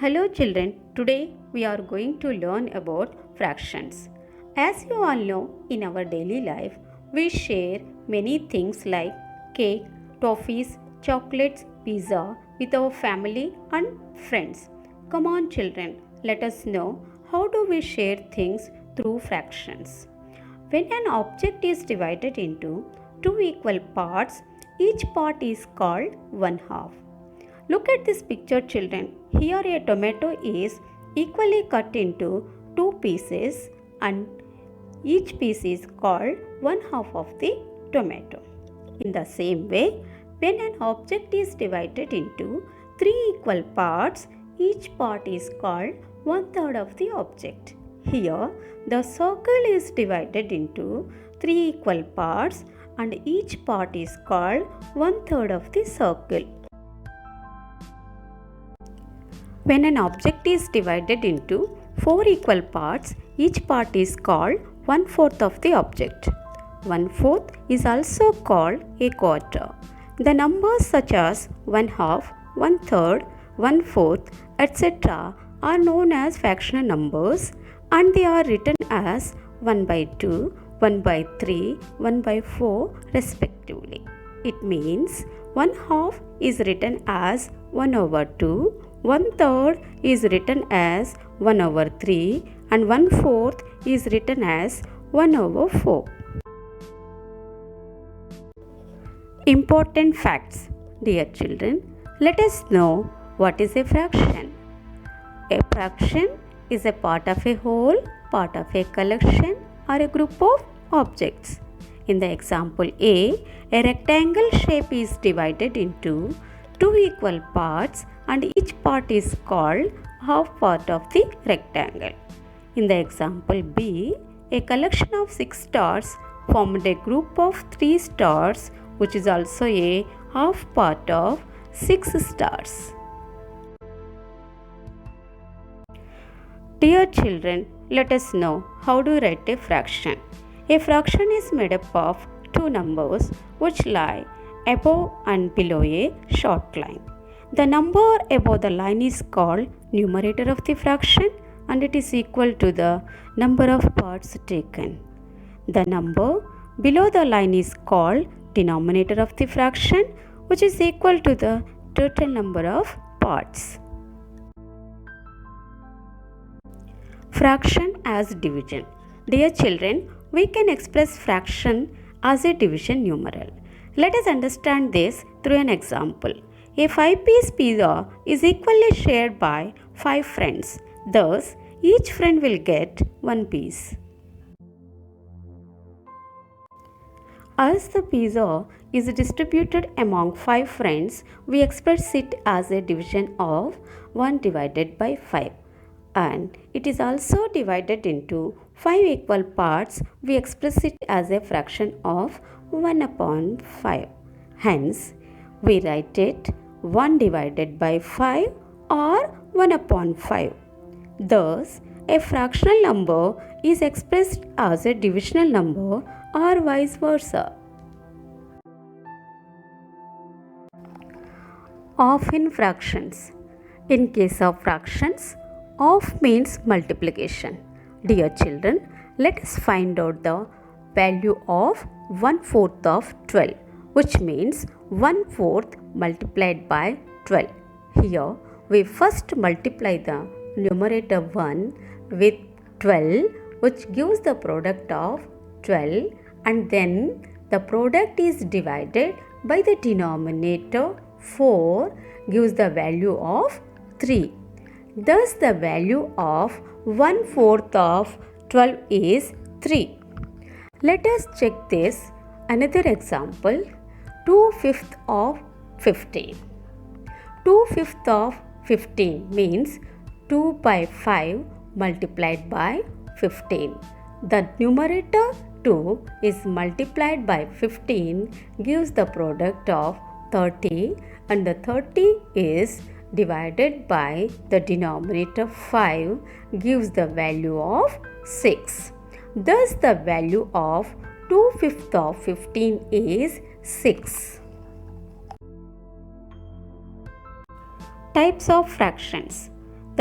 Hello children, today we are going to learn about fractions. As you all know, in our daily life, we share many things like cake, toffees, chocolates, pizza with our family and friends. Come on children, let us know how do we share things through fractions. When an object is divided into two equal parts, each part is called one half. Look at this picture children. Here a tomato is equally cut into two pieces and each piece is called one half of the tomato. In the same way, when an object is divided into three equal parts, each part is called one third of the object. Here, the circle is divided into three equal parts and each part is called one third of the circle. When an object is divided into four equal parts, each part is called one fourth of the object. One fourth is also called a quarter. The numbers such as one half, one third, one fourth, etc. are known as fractional numbers and they are written as 1 by 2, 1 by 3, 1 by 4 respectively. It means one half is written as 1 over 2, one third is written as 1 over 3 and one fourth is written as 1 over 4. Important facts. Dear children, let us know what is a fraction. A fraction is a part of a whole, part of a collection or a group of objects. In the example A rectangle shape is divided into two equal parts and each part is called half part of the rectangle. In the example B, a collection of 6 stars formed a group of 3 stars which is also a half part of 6 stars. Dear children, let us know how to write a fraction. A fraction is made up of two numbers which lie above and below a short line. The number above the line is called numerator of the fraction and it is equal to the number of parts taken. The number below the line is called denominator of the fraction which is equal to the total number of parts. Fraction as division. Dear children, we can express fraction as a division numeral. Let us understand this through an example. A 5-piece pizza is equally shared by 5 friends. Thus, each friend will get 1 piece. As the pizza is distributed among 5 friends, we express it as a division of 1 divided by 5. And it is also divided into 5 equal parts. We express it as a fraction of 1 upon 5. Hence, we write it 1 divided by 5 or 1 upon 5. Thus, a fractional number is expressed as a divisional number or vice versa. Off in fractions. In case of fractions, off means multiplication. Dear children, let us find out the value of 1/4 of 12, which means 1/4 multiplied by 12. Here, we first multiply the numerator 1 with 12, which gives the product of 12, and then the product is divided by the denominator 4 gives the value of 3. Thus, the value of 1/4 of 12 is 3. Let us check this. Another example, 2/5 of 15. 2/5 of 15 means 2 by 5 multiplied by 15. The numerator 2 is multiplied by 15 gives the product of 30 and the 30 is divided by the denominator 5 gives the value of 6. Thus, the value of 2/5 of 15 is 6. Types of fractions.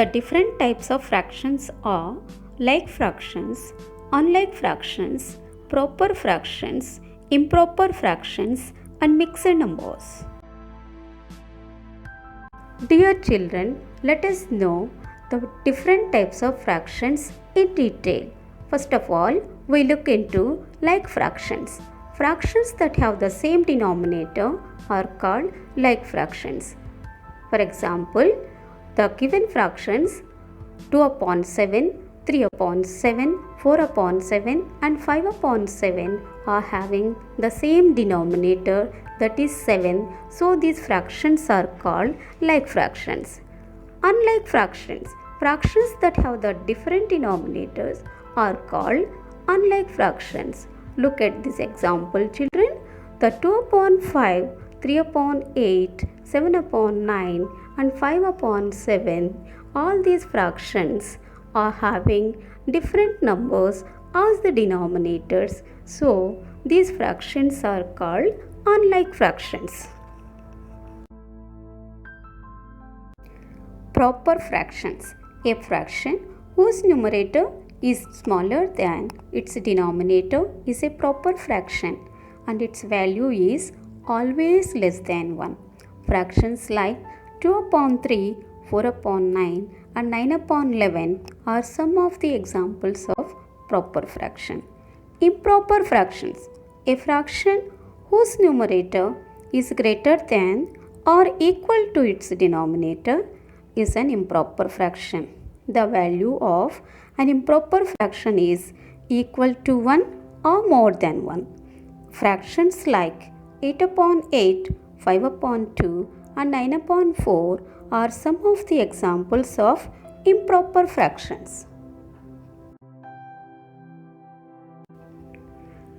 The different types of fractions are like fractions, unlike fractions, proper fractions, improper fractions, and mixed numbers. Dear children, let us know the different types of fractions in detail. First of all, we look into like fractions. Fractions that have the same denominator are called like fractions. For example, the given fractions 2 upon 7, 3 upon 7, 4 upon 7 and 5 upon 7 are having the same denominator, that is 7. So these fractions are called like fractions. Unlike fractions, fractions that have the different denominators are called unlike fractions. Look at this example, children. The 2 upon 5, 3 upon 8, 7 upon 9 and 5 upon 7, all these fractions are having different numbers as the denominators. So these fractions are called unlike fractions. Proper fractions. A fraction whose numerator is smaller than its denominator is a proper fraction and its value is always less than 1. Fractions like 2 upon 3, 4 upon 9 and 9 upon 11 are some of the examples of proper fraction. Improper fractions. A fraction whose numerator is greater than or equal to its denominator is an improper fraction. The value of an improper fraction is equal to 1 or more than 1. Fractions like 8 upon 8, 5 upon 2 and 9 upon 4 are some of the examples of improper fractions.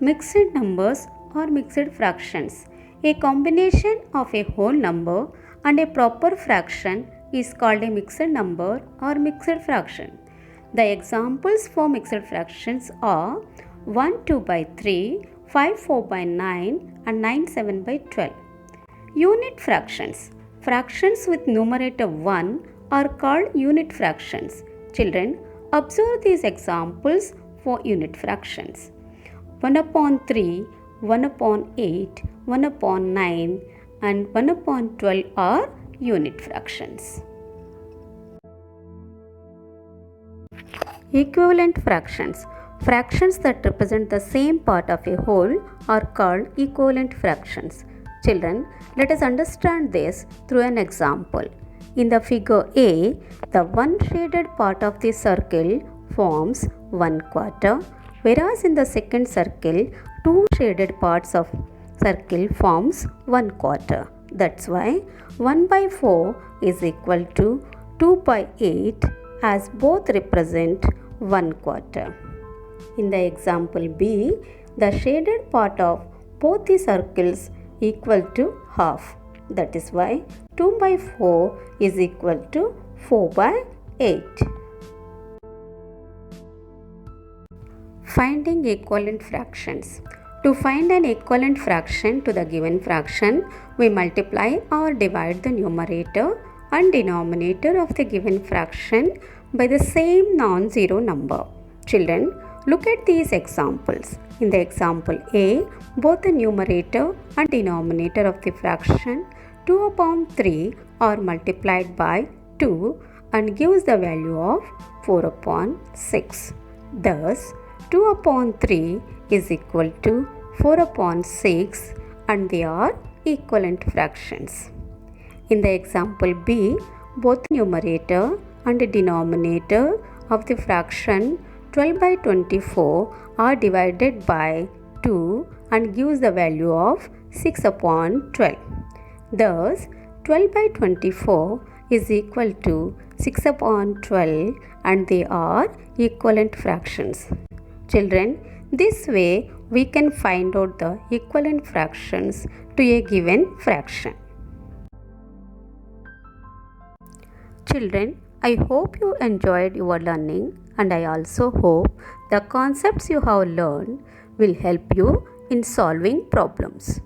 Mixed numbers or mixed fractions. A combination of a whole number and a proper fraction is called a mixed number or mixed fraction. The examples for mixed fractions are 1 2 by 3, 5 4 by 9 and 9 7 by 12. Unit fractions. Fractions with numerator 1 are called unit fractions. Children, observe these examples for unit fractions. 1 upon 3, 1 upon 8, 1 upon 9 and 1 upon 12 are unit fractions. Equivalent fractions. Fractions that represent the same part of a whole are called equivalent fractions. Children, let us understand this through an example. In the figure A, the one shaded part of the circle forms 1/4, whereas in the second circle, two shaded parts of circle forms 1/4. That's why 1 by 4 is equal to 2 by 8 as both represent 1/4. In the example B, the shaded part of both the circles equal to half. That is why 2 by 4 is equal to 4 by 8. Finding equivalent fractions. To find an equivalent fraction to the given fraction, we multiply or divide the numerator and denominator of the given fraction by the same non-zero number. Children, look at these examples. In the example A, both the numerator and denominator of the fraction 2 upon 3 are multiplied by 2 and gives the value of 4 upon 6. Thus, 2 upon 3 is equal to 4 upon 6 and they are equivalent fractions. In the example B, both numerator and denominator of the fraction 12 by 24 are divided by 2 and gives the value of 6 upon 12. Thus, 12 by 24 is equal to 6 upon 12 and they are equivalent fractions. Children, this way we can find out the equivalent fractions to a given fraction. Children, I hope you enjoyed your learning and I also hope the concepts you have learned will help you in solving problems.